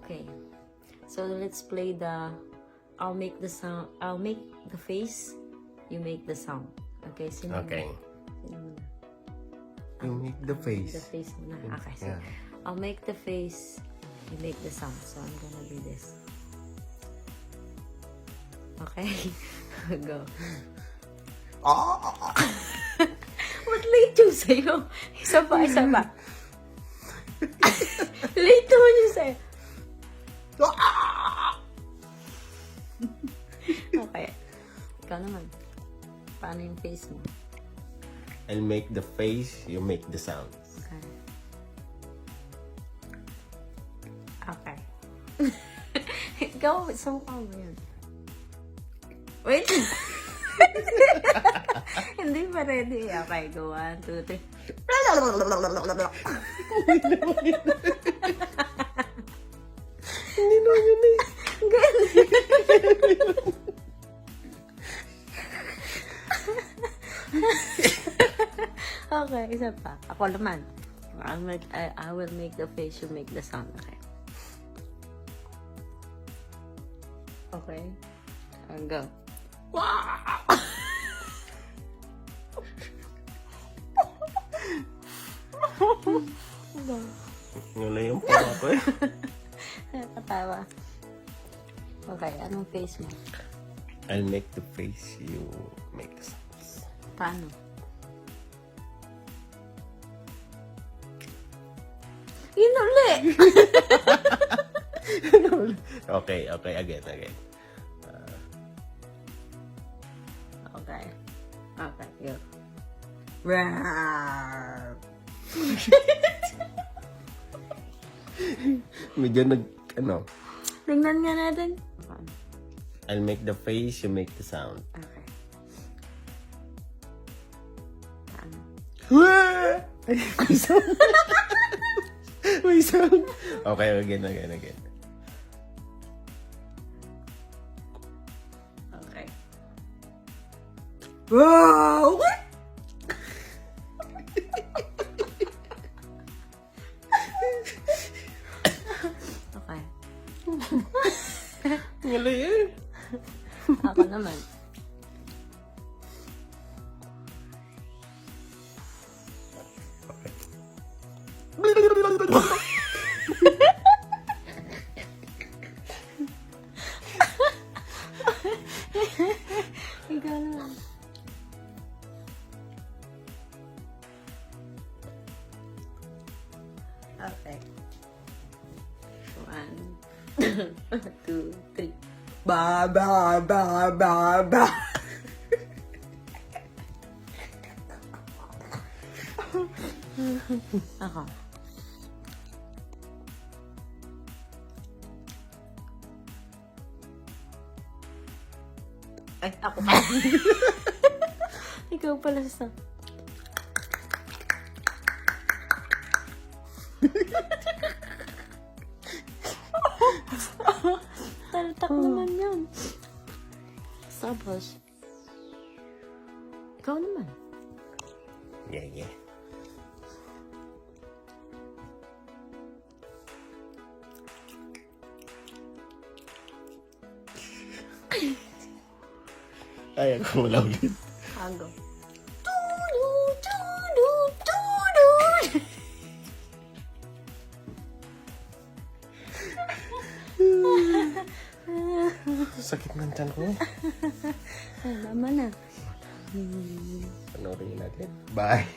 Okay. So let's play the. I'll make the sound. I'll make the face. You make the sound. Okay. Sino Okay. Sino muna? You make the The face. face muna. Okay. So Yeah. I'll make the face. You make the sound. So I'm gonna do this. Okay. Go. Ba't late yung sa'yo? Isa pa, isa pa. Late naman yung sa'yo. Okay. Ikaw naman. Paano yung face mo? I'll make the face, you make the sound. Okay. Okay. Ikaw, sa mukha mo yun. Wait. Hindi pa ready. Okay, go. 1, 2, 3. Hindi naman yun eh. Okay, isa pa. Ako naman. I will make the face, you make the sound. Okay. Okay. I'll go. Go. Wala yung pala ko eh. Nakakatawa. Okay, anong face mo? I'll make the face, you make the sounds. Paano? Yun ulit! Okay, again. Okay. Okay, go. Rawr! Medyo Tingnan nga natin. I'll make the face, you make the sound. Okay. Paano? May sound. Okay, again. Okay. Wow! Okay. Wala yun. Ako naman. Ikaw naman. Okay. 1, 2, 3. Ba, ba, ba, ba, ba. Ako. Ay, ako pa. Ikaw pala sa... Talatak naman yun. Tapos, ikaw naman. Yeah. Ay, ako wala ulit. Ago. Tudu, tudu, tudu. Sakit ng tiyan ko. Ay, naman na. Panoorin natin. Bye.